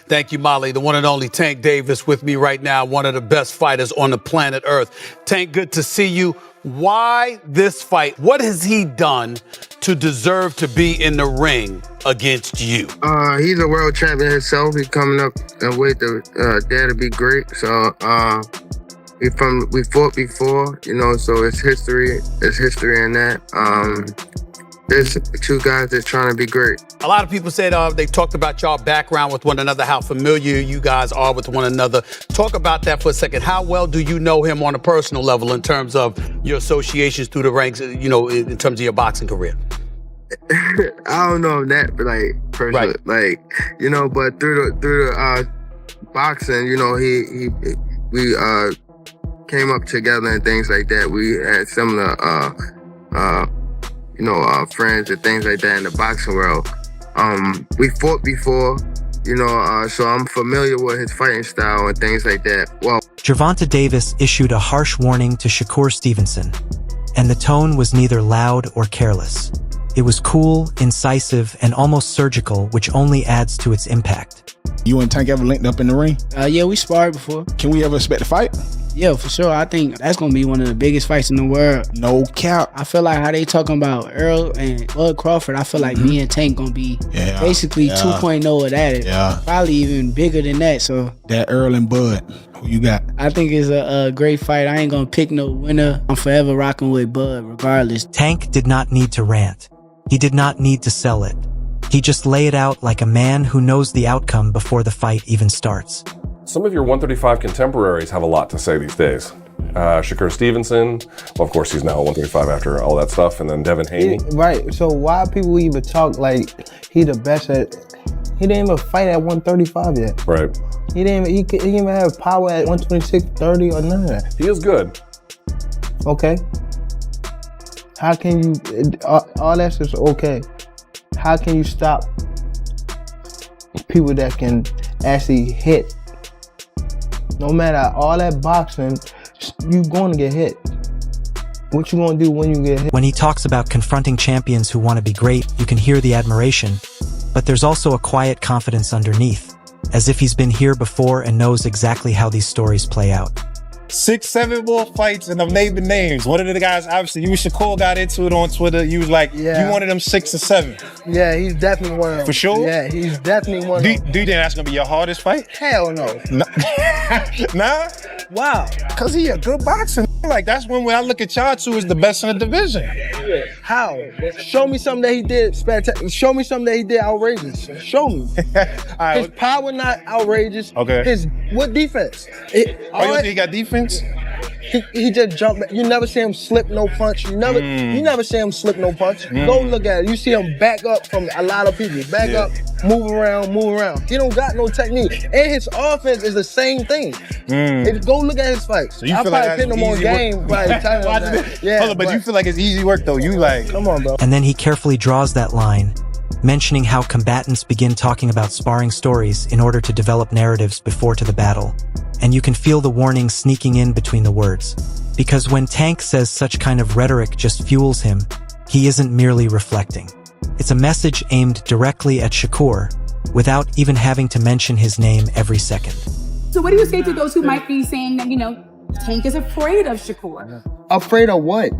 Thank you, Molly. The one and only Tank Davis with me right now, one of the best fighters on the planet Earth. Tank, good to see you. Why this fight? What has he done to deserve to be in the ring against you? He's a world champion himself. He's coming up and wait to dare to be great. So we fought before, you know, so it's history. It's history in that. There's two guys that's trying to be great. A lot of people said they talked about y'all background with one another, how familiar you guys are with one another. Talk about that for a second. How well do you know him on a personal level in terms of your associations through the ranks, you know, in terms of your boxing career? I don't know that, but like personally, like, you know, but through the boxing, you know, we came up together and things like that. We had similar friends and things like that in the boxing world. We fought before, you know, so I'm familiar with his fighting style and things like that. Well, Gervonta Davis issued a harsh warning to Shakur Stevenson, and the tone was neither loud or careless. It was cool, incisive, and almost surgical, which only adds to its impact. You and Tank ever linked up in the ring? Yeah, we sparred before. Can we ever expect a fight? Yeah, for sure. I think that's going to be one of the biggest fights in the world. No cap. I feel like how they talking about Earl and Bud Crawford, I feel like me and Tank going to be basically 2.0 of that. Yeah. Probably even bigger than that. So that Earl and Bud, who you got? I think it's a great fight. I ain't going to pick no winner. I'm forever rocking with Bud regardless. Tank did not need to rant. He did not need to sell it. He just lay it out like a man who knows the outcome before the fight even starts. Some of your 135 contemporaries have a lot to say these days. Shakur Stevenson, well, of course, he's now 135 after all that stuff, and then Devin Haney. Right, so why people even talk like he the best at, he didn't even fight at 135 yet. Right. He didn't even have power at 126, 30 or none of that. He is good. Okay. How can you, all that's just okay. How can you stop people that can actually hit? No matter all that boxing, you going to get hit. What you going to do when you get hit? When he talks about confronting champions who want to be great, you can hear the admiration, but there's also a quiet confidence underneath, as if he's been here before and knows exactly how these stories play out. 6, 7 more fights and I'm naming names. One of the guys, obviously, you and Shakur got into it on Twitter. You was like, you wanted them 6 or 7. Yeah, he's definitely one of them. For sure? Yeah, he's definitely one of them. Do you think that's going to be your hardest fight? Hell no. Nah? Wow. Because he a good boxer. Like, that's when I look at y'all two as the best in the division. How? Show me something that he did spectacular. Show me something that he did outrageous. Show me. Right. His power not outrageous. Okay. What defense? You think he got defense? He just jumped. You never see him slip no punch. You never see him slip no punch. Go look at it. You see him back up from a lot of people. Back up, move around. He don't got no technique. And his offense is the same thing. Go look at his fights. So you I feel probably like pin him on game. But you feel like it's easy work though. You like, come on, bro. And then he carefully draws that line, mentioning how combatants begin talking about sparring stories in order to develop narratives before to the battle. And you can feel the warning sneaking in between the words. Because when Tank says such kind of rhetoric just fuels him, he isn't merely reflecting. It's a message aimed directly at Shakur, without even having to mention his name every second. So what do you say to those who might be saying that, you know, Tank is afraid of Shakur? Afraid of what?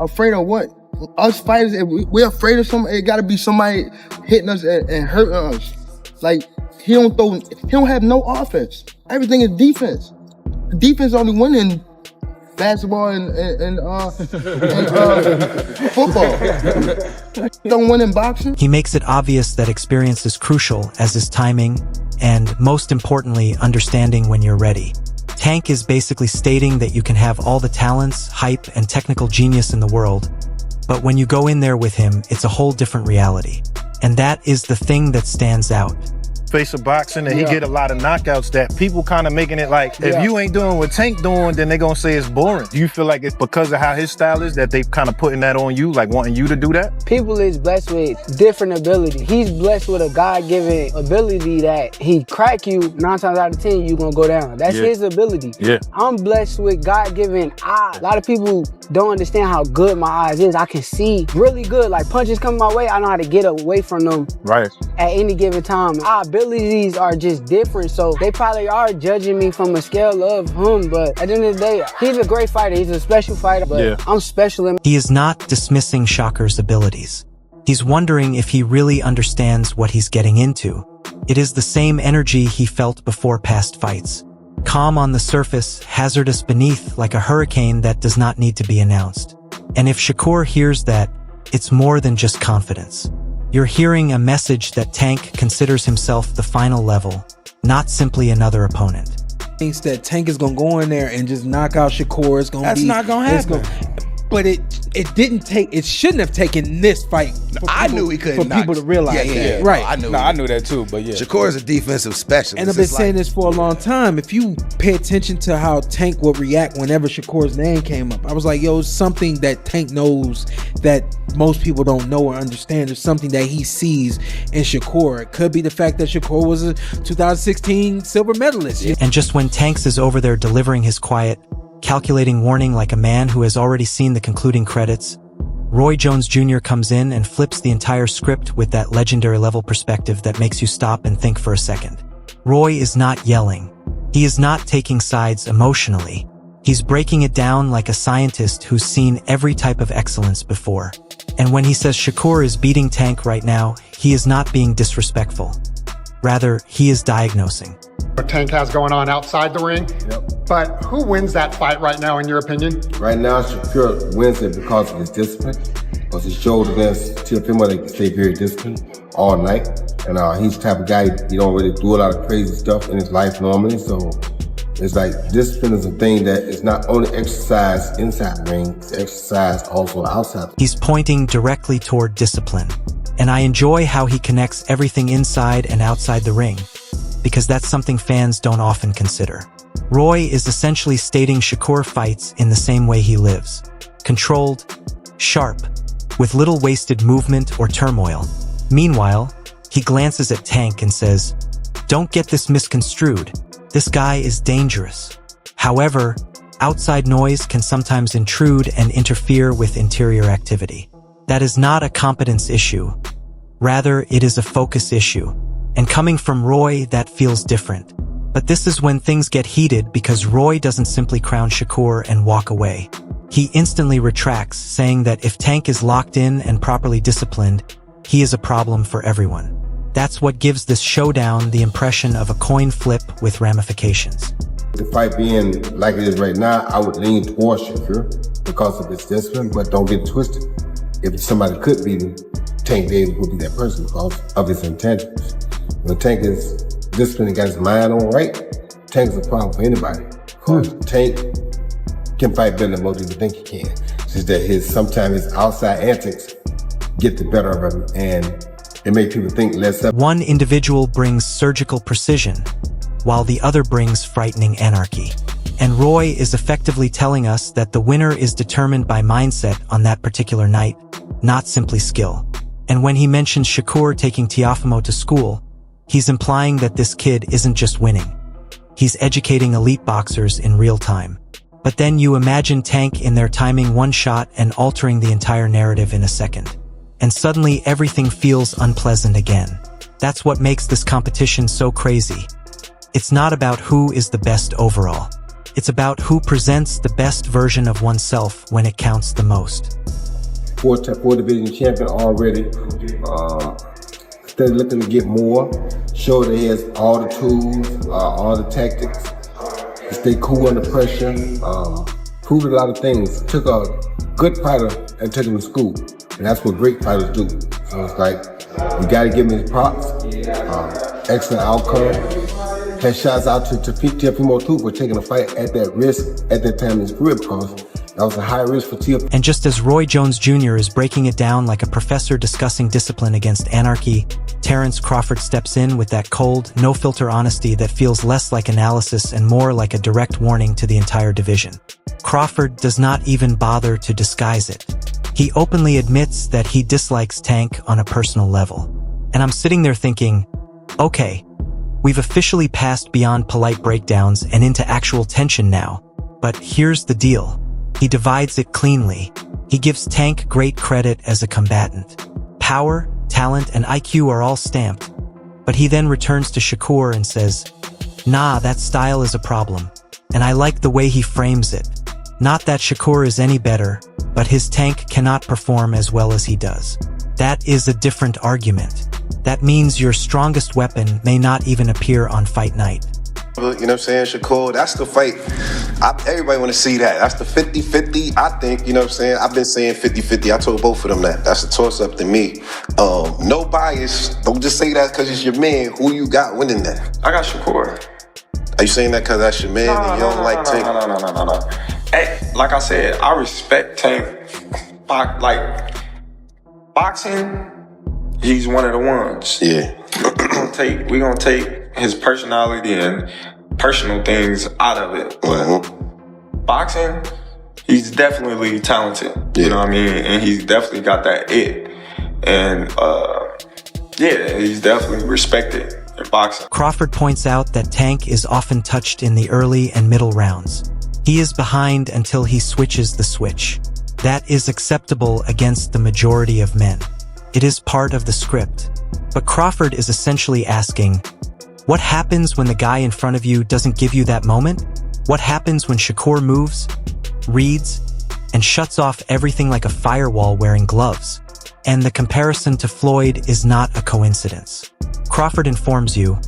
Afraid of what? Us fighters, if we're afraid of somebody, it gotta be somebody hitting us and hurting us. Like, he don't have no offense. Everything is defense. Defense only win in basketball and football. Don't win in boxing. He makes it obvious that experience is crucial, as is timing, and most importantly, understanding when you're ready. Tank is basically stating that you can have all the talents, hype, and technical genius in the world, but when you go in there with him, it's a whole different reality. And that is the thing that stands out. Face of boxing and he get a lot of knockouts that people kind of making it like, if you ain't doing what Tank doing, then they gonna say it's boring. Do you feel like it's because of how his style is that they kind of putting that on you, like wanting you to do that? People is blessed with different ability. He's blessed with a God-given ability that he crack you, 9 times out of 10, you gonna go down. That's his ability. Yeah. I'm blessed with God-given eyes. A lot of people don't understand how good my eyes is. I can see really good. Like punches come my way, I know how to get away from them right at any given time. Our ability abilities are just different, so they probably are judging me from a scale of him, but at the end of the day, he's a great fighter. He's a special fighter, but I'm special in. He is not dismissing Shakur's abilities. He's wondering if he really understands what he's getting into. It is the same energy he felt before past fights. Calm on the surface, hazardous beneath, like a hurricane that does not need to be announced. And if Shakur hears that, it's more than just confidence. You're hearing a message that Tank considers himself the final level, not simply another opponent. Thinks that Tank is gonna go in there and just knock out Shakur. It's gonna That's not gonna happen. But it shouldn't have taken this fight. I knew he couldn't for people to realize. Yeah. Right. I knew that too. But yeah, Shakur is a defensive specialist. And I've been saying this for a long time. If you pay attention to how Tank would react whenever Shakur's name came up, I was like, yo, it's something that Tank knows that most people don't know or understand. It's something that he sees in Shakur. It could be the fact that Shakur was a 2016 silver medalist. And just when Tanks is over there delivering his quiet, calculating warning like a man who has already seen the concluding credits, Roy Jones Jr. comes in and flips the entire script with that legendary level perspective that makes you stop and think for a second. Roy is not yelling. He is not taking sides emotionally. He's breaking it down like a scientist who's seen every type of excellence before. And when he says Shakur is beating Tank right now, he is not being disrespectful. Rather, he is diagnosing. What Tank has going on outside the ring. Yep. But who wins that fight right now, in your opinion? Right now, Shakur wins it because of his discipline. Because he showed against Teofimo that he can stay very disciplined all night. And he's the type of guy, he don't really do a lot of crazy stuff in his life normally. So it's like discipline is a thing that is not only exercised inside the ring, it's exercised also outside. He's pointing directly toward discipline. And I enjoy how he connects everything inside and outside the ring, because that's something fans don't often consider. Roy is essentially stating Shakur fights in the same way he lives. Controlled, sharp, with little wasted movement or turmoil. Meanwhile, he glances at Tank and says, "Don't get this misconstrued. This guy is dangerous." However, outside noise can sometimes intrude and interfere with interior activity. That is not a competence issue. Rather, it is a focus issue. And coming from Roy, that feels different. But this is when things get heated because Roy doesn't simply crown Shakur and walk away. He instantly retracts, saying that if Tank is locked in and properly disciplined, he is a problem for everyone. That's what gives this showdown the impression of a coin flip with ramifications. The fight being like it is right now, I would lean towards Shakur because of his discipline, but don't get it twisted. If somebody could beat him, Tank Davis would be that person because of his intangibles. When Tank is disciplined and got his mind on right, Tank is a problem for anybody. Because Tank can fight better than most people think he can. It's just that sometimes his outside antics get the better of him and it makes people think less of him. One individual brings surgical precision, while the other brings frightening anarchy. And Roy is effectively telling us that the winner is determined by mindset on that particular night, not simply skill. And when he mentions Shakur taking Teofimo to school, he's implying that this kid isn't just winning. He's educating elite boxers in real time. But then you imagine Tank in there timing one shot and altering the entire narrative in a second. And suddenly everything feels unpleasant again. That's what makes this competition so crazy. It's not about who is the best overall. It's about who presents the best version of oneself when it counts the most. Four division champion already. Still looking to get more. Show that he has all the tools, all the tactics. Stay cool under pressure. Proved a lot of things. Took a good fighter and took him to school. And that's what great fighters do. So it's like, you gotta give him his props. Excellent outcome. And shouts out to Teofimo too for taking a fight at that risk at that time in his career because that was a high risk for Teofimo. And just as Roy Jones Jr. is breaking it down like a professor discussing discipline against anarchy, Terrence Crawford steps in with that cold, no-filter honesty that feels less like analysis and more like a direct warning to the entire division. Crawford does not even bother to disguise it. He openly admits that he dislikes Tank on a personal level. And I'm sitting there thinking, okay, we've officially passed beyond polite breakdowns and into actual tension now. But here's the deal. He divides it cleanly. He gives Tank great credit as a combatant. Power, talent, and IQ are all stamped. But he then returns to Shakur and says, "Nah, that style is a problem. And I like the way he frames it. Not that Shakur is any better, but his tank cannot perform as well as he does. That is a different argument. That means your strongest weapon may not even appear on fight night." You know what I'm saying, Shakur? That's the fight. Everybody want to see that. That's the 50-50, I think. You know what I'm saying? I've been saying 50-50. I told both of them that. That's a toss-up to me. No bias. Don't just say that because it's your man. Who you got winning that? I got Shakur. Are you saying that because that's your man and you don't like Tank? No. Hey, like I said, I respect Tank. Boxing, he's one of the ones. Yeah. we gonna take his personality and personal things out of it. But boxing, he's definitely talented. You know what I mean? And he's definitely got that it. And he's definitely respected in boxing. Crawford points out that Tank is often touched in the early and middle rounds. He is behind until he switches the switch. That is acceptable against the majority of men. It is part of the script. But Crawford is essentially asking, what happens when the guy in front of you doesn't give you that moment? What happens when Shakur moves, reads, and shuts off everything like a firewall wearing gloves? And the comparison to Floyd is not a coincidence. Crawford informs you,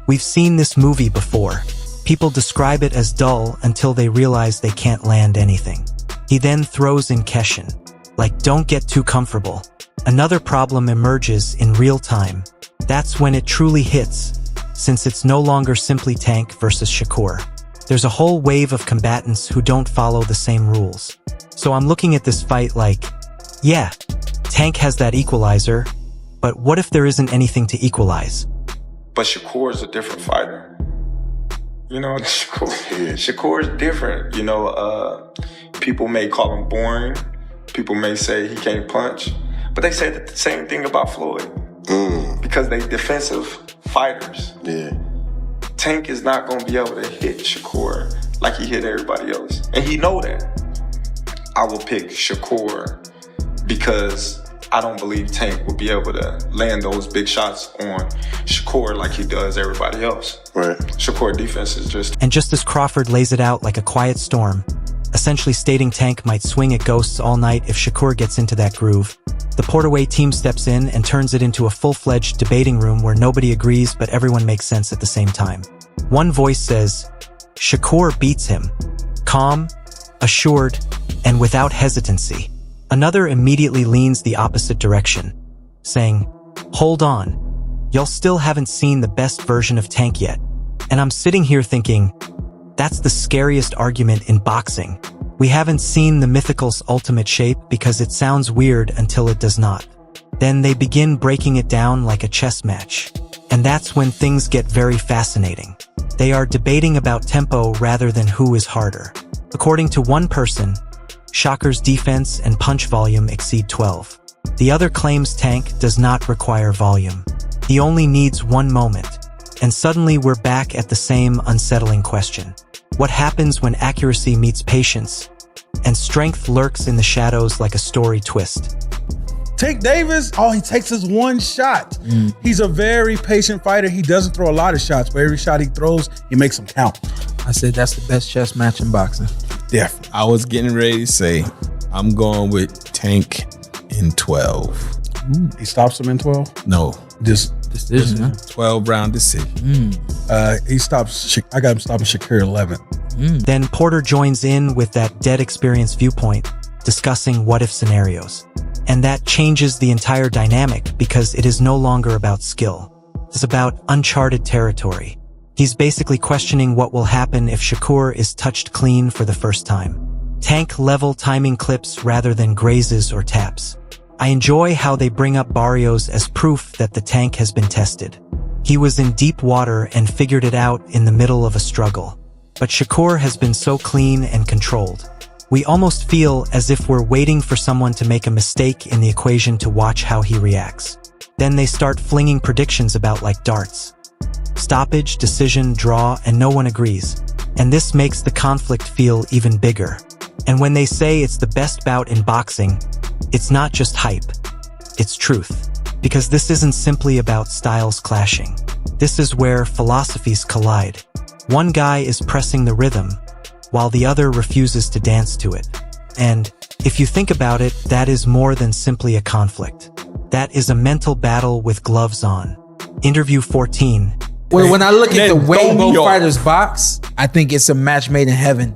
we've seen this movie before. People describe it as dull until they realize they can't land anything. He then throws in Keshin, like, don't get too comfortable. Another problem emerges in real time. That's when it truly hits, since it's no longer simply Tank versus Shakur. There's a whole wave of combatants who don't follow the same rules. So I'm looking at this fight like, yeah, Tank has that equalizer, but what if there isn't anything to equalize? But Shakur is a different fighter. You know, Shakur is different. You know, people may call him boring. People may say he can't punch. But they say the same thing about Floyd. Because they defensive fighters. Yeah. Tank is not going to be able to hit Shakur like he hit everybody else. And he know that. I will pick Shakur because I don't believe Tank will be able to land those big shots on Shakur like he does everybody else. Right. Shakur defense is just... And just as Crawford lays it out like a quiet storm, essentially stating Tank might swing at ghosts all night if Shakur gets into that groove, the Portaway team steps in and turns it into a full-fledged debating room where nobody agrees but everyone makes sense at the same time. One voice says, Shakur beats him. Calm, assured, and without hesitancy. Another immediately leans the opposite direction, saying, hold on, y'all still haven't seen the best version of Tank yet. And I'm sitting here thinking, that's the scariest argument in boxing. We haven't seen the Mythical's ultimate shape because it sounds weird until it does not. Then they begin breaking it down like a chess match. And that's when things get very fascinating. They are debating about tempo rather than who is harder. According to one person, Shakur's defense and punch volume exceed 12. The other claims Tank does not require volume. He only needs one moment. And suddenly we're back at the same unsettling question. What happens when accuracy meets patience, and strength lurks in the shadows like a story twist? Tank Davis, all he takes is one shot. He's a very patient fighter. He doesn't throw a lot of shots, but every shot he throws, he makes them count. I said that's the best chess match in boxing. Definitely. I was getting ready to say, I'm going with Tank in 12. He stops him in 12? No. Just decision, 12-round decision. He stops, I got him stopping Shakur 11. Then Porter joins in with that dead experience viewpoint, discussing what-if scenarios. And that changes the entire dynamic because it is no longer about skill. It's about uncharted territory. He's basically questioning what will happen if Shakur is touched clean for the first time. Tank-level timing clips rather than grazes or taps. I enjoy how they bring up Barrios as proof that the Tank has been tested. He was in deep water and figured it out in the middle of a struggle. But Shakur has been so clean and controlled. We almost feel as if we're waiting for someone to make a mistake in the equation to watch how he reacts. Then they start flinging predictions about like darts. Stoppage, decision, draw, and no one agrees. And this makes the conflict feel even bigger. And when they say it's the best bout in boxing, it's not just hype, it's truth. Because this isn't simply about styles clashing. This is where philosophies collide. One guy is pressing the rhythm, while the other refuses to dance to it. And, if you think about it, that is more than simply a conflict. That is a mental battle with gloves on. Interview 14. Well, when I look at the way both fighters box, I think it's a match made in heaven.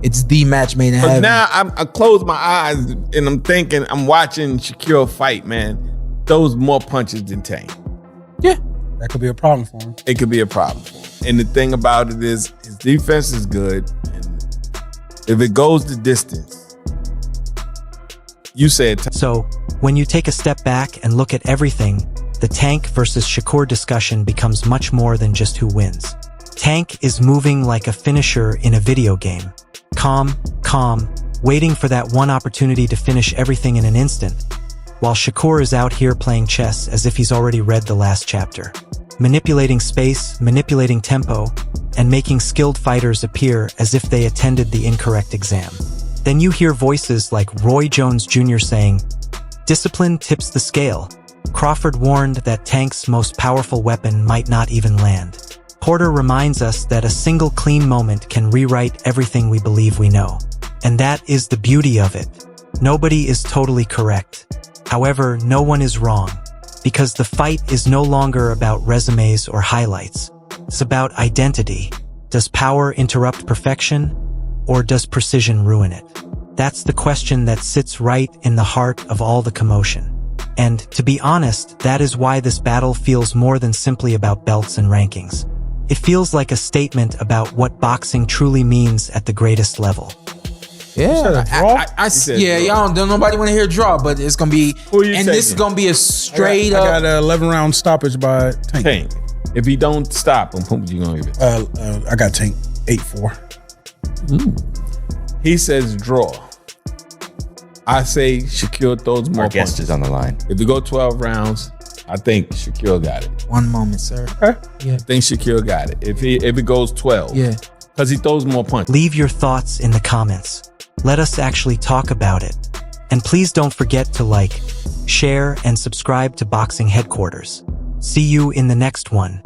It's the match made in heaven. Now I close my eyes and I'm thinking, I'm watching Shakur fight, man. Those more punches than Tank. Yeah, that could be a problem for him. It could be a problem. And the thing about it is, his defense is good. And if it goes the distance, you said. So, when you take a step back and look at everything, the Tank versus Shakur discussion becomes much more than just who wins. Tank is moving like a finisher in a video game. Calm, waiting for that one opportunity to finish everything in an instant, while Shakur is out here playing chess as if he's already read the last chapter. Manipulating space, manipulating tempo, and making skilled fighters appear as if they attended the incorrect exam. Then you hear voices like Roy Jones Jr. saying, "Discipline tips the scale." Crawford warned that Tank's most powerful weapon might not even land. Porter reminds us that a single clean moment can rewrite everything we believe we know. And that is the beauty of it. Nobody is totally correct. However, no one is wrong. Because the fight is no longer about resumes or highlights. It's about identity. Does power interrupt perfection? Or does precision ruin it? That's the question that sits right in the heart of all the commotion. And, to be honest, that is why this battle feels more than simply about belts and rankings. It feels like a statement about what boxing truly means at the greatest level. Yeah, y'all don't nobody want to hear a draw, but it's gonna be, and this is gonna be a straight up. I got an 11-round stoppage by Tank. If he don't stop him, who you gonna give it? I got Tank 8-4. He says draw. I say Shakur throws more punches. Our guest is on the line. If we go 12 rounds, I think Shakur got it. One moment, sir. Yeah. I think Shakur got it. If it goes 12. Yeah. Because he throws more punches. Leave your thoughts in the comments. Let us actually talk about it. And please don't forget to like, share, and subscribe to Boxing Headquarters. See you in the next one.